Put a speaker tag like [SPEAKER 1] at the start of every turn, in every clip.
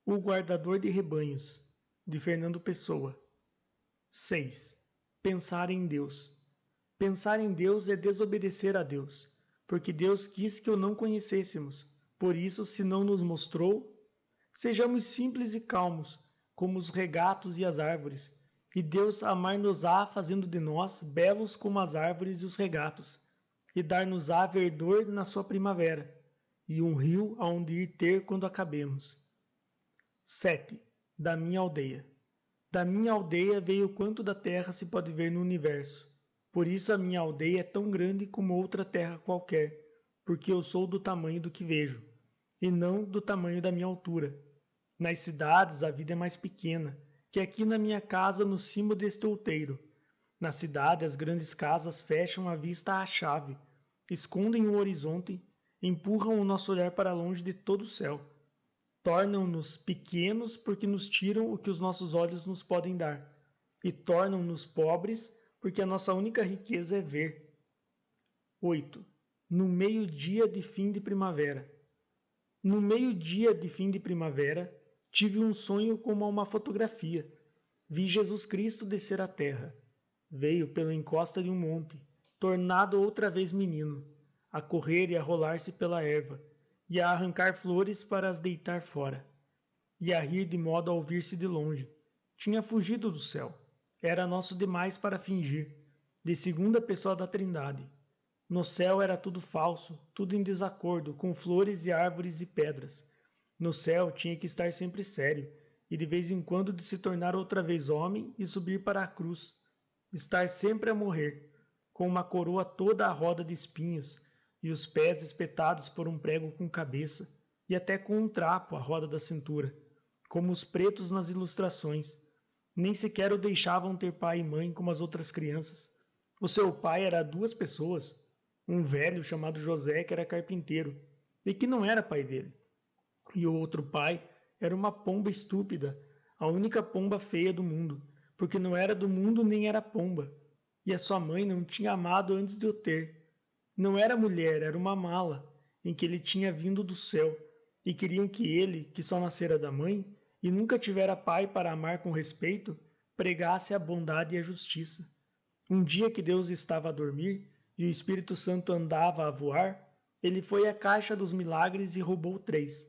[SPEAKER 1] O Guardador de Rebanhos, de Fernando Pessoa. 6. Pensar em Deus. Pensar em Deus é desobedecer a Deus, porque Deus quis que o não conhecêssemos. Por isso, se não nos mostrou, sejamos simples e calmos, como os regatos e as árvores, e Deus amar-nos-á fazendo de nós belos como as árvores e os regatos, e dar-nos-á verdor na sua primavera, e um rio aonde ir ter quando acabemos. 7. Da minha aldeia. Da minha aldeia veio quanto da terra se pode ver no universo. Por isso a minha aldeia é tão grande como outra terra qualquer, porque eu sou do tamanho do que vejo, e não do tamanho da minha altura. Nas cidades a vida é mais pequena, que aqui na minha casa no cimo deste outeiro. Na cidade as grandes casas fecham a vista à chave, escondem o horizonte, empurram o nosso olhar para longe de todo o céu. Tornam-nos pequenos porque nos tiram o que os nossos olhos nos podem dar, e tornam-nos pobres porque a nossa única riqueza é ver. 8. No meio-dia de fim de primavera. No meio-dia de fim de primavera, tive um sonho como uma fotografia. Vi Jesus Cristo descer à terra. Veio pela encosta de um monte, tornado outra vez menino, a correr e a rolar-se pela erva, e a arrancar flores para as deitar fora, e a rir de modo a ouvir-se de longe. Tinha fugido do céu. Era nosso demais para fingir, de segunda pessoa da Trindade. No céu era tudo falso, tudo em desacordo, com flores e árvores e pedras. No céu tinha que estar sempre sério, e de vez em quando de se tornar outra vez homem e subir para a cruz. Estar sempre a morrer, com uma coroa toda à roda de espinhos, e os pés espetados por um prego com cabeça, e até com um trapo à roda da cintura, como os pretos nas ilustrações. Nem sequer o deixavam ter pai e mãe como as outras crianças. O seu pai era 2 pessoas, um velho chamado José que era carpinteiro, e que não era pai dele. E o outro pai era uma pomba estúpida, a única pomba feia do mundo, porque não era do mundo nem era pomba, e a sua mãe não tinha amado antes de o ter. Não era mulher, era uma mala, em que ele tinha vindo do céu, e queriam que ele, que só nascera da mãe, e nunca tivera pai para amar com respeito, pregasse a bondade e a justiça. Um dia que Deus estava a dormir, e o Espírito Santo andava a voar, ele foi à caixa dos milagres e roubou 3.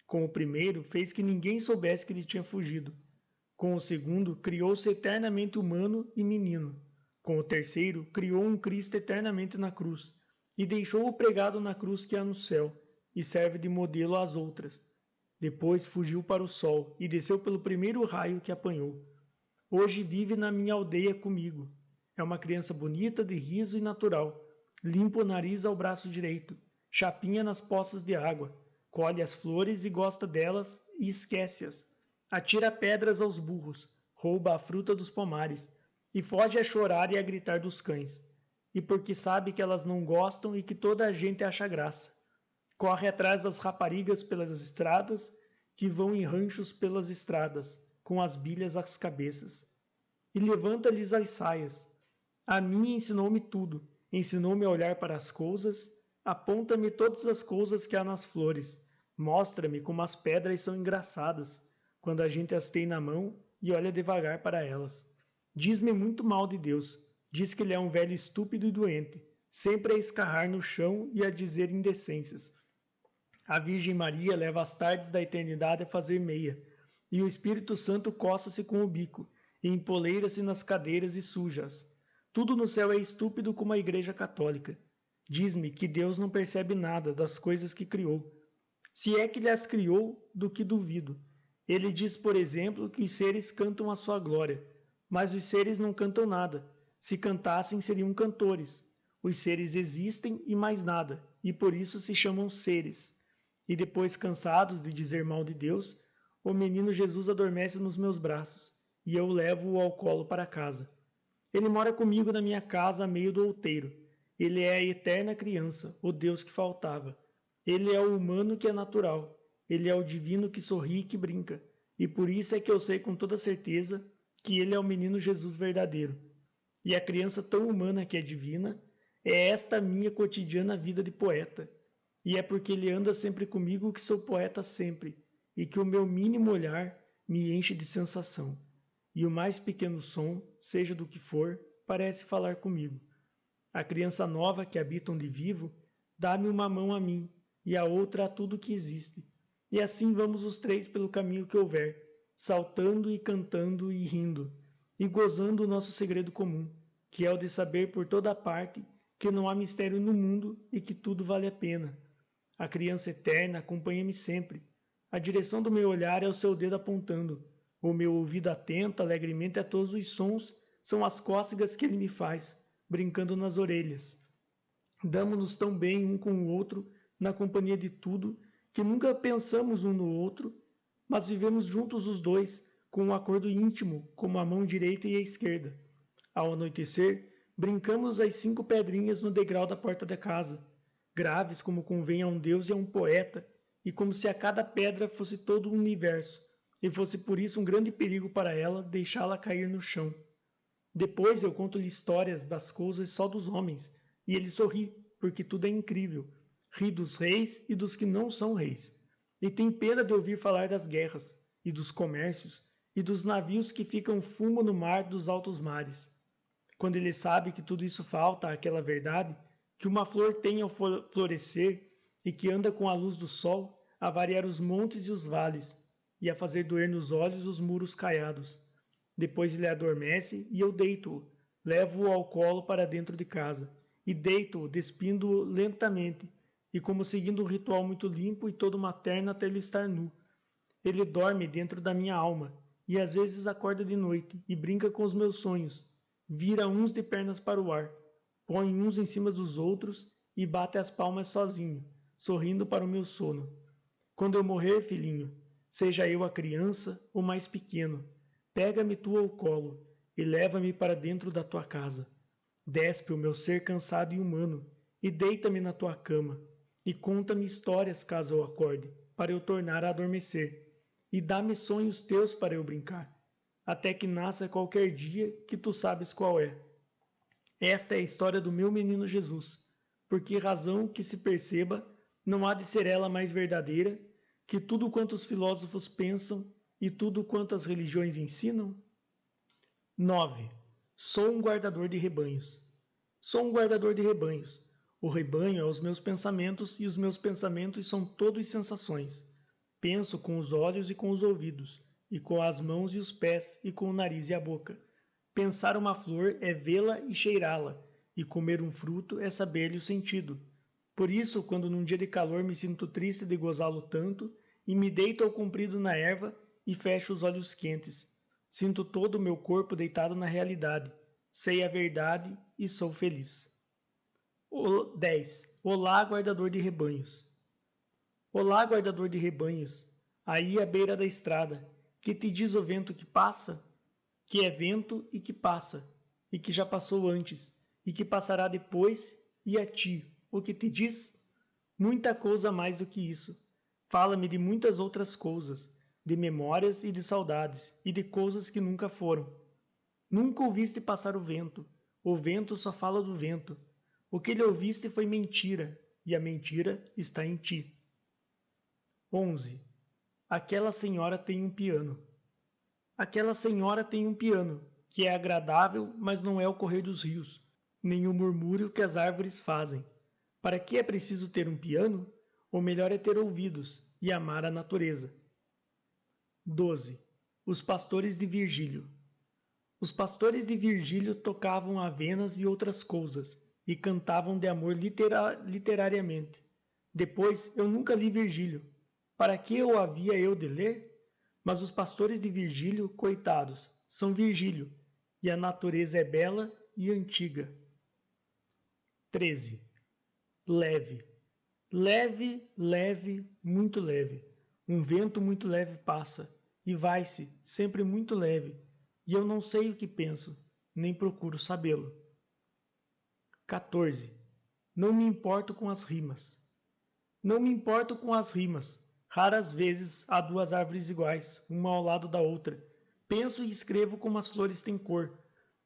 [SPEAKER 1] Com o primeiro, fez que ninguém soubesse que ele tinha fugido. Com o segundo, criou-se eternamente humano e menino. Com o terceiro, criou um Cristo eternamente na cruz, e deixou-o pregado na cruz que há no céu, e serve de modelo às outras. Depois fugiu para o sol, e desceu pelo primeiro raio que apanhou. Hoje vive na minha aldeia comigo. É uma criança bonita, de riso e natural. Limpa o nariz ao braço direito, chapinha nas poças de água, colhe as flores e gosta delas e esquece-as. Atira pedras aos burros, rouba a fruta dos pomares, e foge a chorar e a gritar dos cães. E porque sabe que elas não gostam e que toda a gente acha graça. Corre atrás das raparigas pelas estradas, que vão em ranchos pelas estradas, com as bilhas às cabeças. E levanta-lhes as saias. A mim ensinou-me tudo, ensinou-me a olhar para as coisas, aponta-me todas as coisas que há nas flores, mostra-me como as pedras são engraçadas, quando a gente as tem na mão e olha devagar para elas. Diz-me muito mal de Deus, diz que ele é um velho estúpido e doente, sempre a escarrar no chão e a dizer indecências. A Virgem Maria leva as tardes da eternidade a fazer meia, e o Espírito Santo coça-se com o bico, e empoleira-se nas cadeiras e suja-as. Tudo no céu é estúpido como a Igreja Católica. Diz-me que Deus não percebe nada das coisas que criou. Se é que lhes criou, do que duvido. Ele diz, por exemplo, que os seres cantam a sua glória, mas os seres não cantam nada. Se cantassem, seriam cantores. Os seres existem e mais nada, e por isso se chamam seres. E depois, cansados de dizer mal de Deus, o menino Jesus adormece nos meus braços, e eu levo-o ao colo para casa. Ele mora comigo na minha casa a meio do outeiro. Ele é a eterna criança, o Deus que faltava. Ele é o humano que é natural. Ele é o divino que sorri e que brinca. E por isso é que eu sei com toda certeza que ele é o menino Jesus verdadeiro. E a criança tão humana que é divina é esta minha cotidiana vida de poeta. E é porque ele anda sempre comigo que sou poeta sempre. e que o meu mínimo olhar me enche de sensação, e o mais pequeno som, seja do que for, parece falar comigo. A criança nova que habita onde vivo dá-me uma mão a mim e a outra a tudo que existe, e assim vamos os três pelo caminho que houver, saltando e cantando e rindo, e gozando o nosso segredo comum, que é o de saber por toda parte que não há mistério no mundo e que tudo vale a pena. A criança eterna acompanha-me sempre. A direção do meu olhar é o seu dedo apontando. O meu ouvido atento alegremente a todos os sons são as cócegas que ele me faz, brincando nas orelhas. Damo-nos tão bem um com o outro, na companhia de tudo, que nunca pensamos um no outro, mas vivemos juntos os dois, com um acordo íntimo, como a mão direita e a esquerda. Ao anoitecer, brincamos as 5 pedrinhas no degrau da porta da casa, graves como convém a um deus e a um poeta, e como se a cada pedra fosse todo o universo, e fosse por isso um grande perigo para ela deixá-la cair no chão. Depois eu conto-lhe histórias das coisas só dos homens, e ele sorri, porque tudo é incrível. Ri dos reis e dos que não são reis. E tem pena de ouvir falar das guerras, e dos comércios, e dos navios que ficam fumo no mar dos altos mares. Quando ele sabe que tudo isso falta àquela verdade, que uma flor tem ao florescer e que anda com a luz do sol a variar os montes e os vales, e a fazer doer nos olhos os muros caiados. Depois ele adormece e eu deito-o, levo-o ao colo para dentro de casa, e deito-o, despindo-o lentamente, e como seguindo um ritual muito limpo e todo materno até ele estar nu. Ele dorme dentro da minha alma, e às vezes acorda de noite e brinca com os meus sonhos, vira uns de pernas para o ar, põe uns em cima dos outros e bate as palmas sozinho, sorrindo para o meu sono. Quando eu morrer, filhinho, seja eu a criança ou mais pequeno, pega-me tu ao colo e leva-me para dentro da tua casa. Despe o meu ser cansado e humano e deita-me na tua cama e conta-me histórias caso eu acorde, para eu tornar a adormecer, e dá-me sonhos teus para eu brincar, até que nasça qualquer dia que tu sabes qual é. Esta é a história do meu menino Jesus, por que razão que se perceba, não há de ser ela mais verdadeira que tudo quanto os filósofos pensam e tudo quanto as religiões ensinam? 9. Sou um guardador de rebanhos. Sou um guardador de rebanhos. O rebanho é os meus pensamentos e os meus pensamentos são todos sensações. Penso com os olhos e com os ouvidos, e com as mãos e os pés, e com o nariz e a boca. Pensar uma flor é vê-la e cheirá-la, e comer um fruto é saber-lhe o sentido. Por isso, quando num dia de calor me sinto triste de gozá-lo tanto, e me deito ao comprido na erva e fecho os olhos quentes, sinto todo o meu corpo deitado na realidade, sei a verdade e sou feliz. 10. Olá, guardador de rebanhos. Olá, guardador de rebanhos, aí à beira da estrada, que te diz o vento que passa? Que é vento e que passa, e que já passou antes, e que passará depois, e a ti, o que te diz? Muita coisa mais do que isso. Fala-me de muitas outras coisas, de memórias e de saudades, e de coisas que nunca foram. Nunca ouviste passar o vento só fala do vento. O que lhe ouviste foi mentira, e a mentira está em ti. 11. Aquela senhora tem um piano. Aquela senhora tem um piano, que é agradável, mas não é o correr dos rios, nem o murmúrio que as árvores fazem. Para que é preciso ter um piano? O melhor é ter ouvidos e amar a natureza. 12. Os pastores de Virgílio. Os pastores de Virgílio tocavam avenas e outras coisas, e cantavam de amor literariamente. Depois, eu nunca li Virgílio. Para que o havia eu de ler? Mas os pastores de Virgílio, coitados, são Virgílio, e a natureza é bela e antiga. 13. Leve. Leve, leve, muito leve. Um vento muito leve passa, e vai-se, sempre muito leve, e eu não sei o que penso, nem procuro sabê-lo. 14. Não me importo com as rimas. Não me importo com as rimas. Raras vezes há 2 árvores iguais, uma ao lado da outra. Penso e escrevo como as flores têm cor,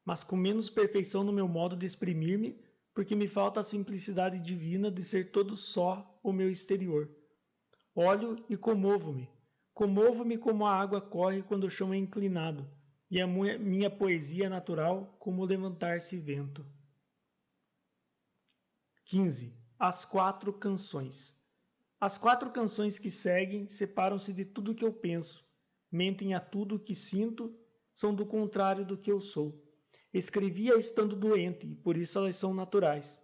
[SPEAKER 1] mas com menos perfeição no meu modo de exprimir-me, porque me falta a simplicidade divina de ser todo só o meu exterior. Olho e comovo-me. Comovo-me como a água corre quando o chão é inclinado, e a minha poesia é natural como levantar-se vento. 15. As 4 canções. As 4 canções que seguem separam-se de tudo que eu penso, mentem a tudo que sinto, são do contrário do que eu sou. Escrevi-a estando doente, e por isso elas são naturais.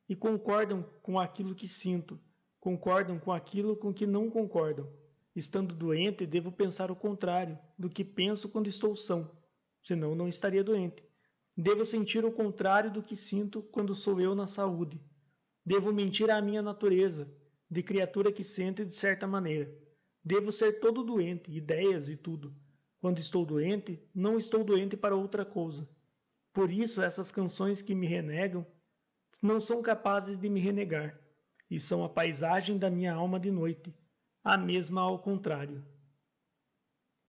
[SPEAKER 1] E concordam com aquilo que sinto, concordam com aquilo com que não concordam. Estando doente, devo pensar o contrário do que penso quando estou são, senão não estaria doente. Devo sentir o contrário do que sinto quando sou eu na saúde. Devo mentir à minha natureza, de criatura que sente de certa maneira. Devo ser todo doente, ideias e tudo. Quando estou doente, não estou doente para outra coisa. Por isso, essas canções que me renegam não são capazes de me renegar, e são a paisagem da minha alma de noite, a mesma ao contrário.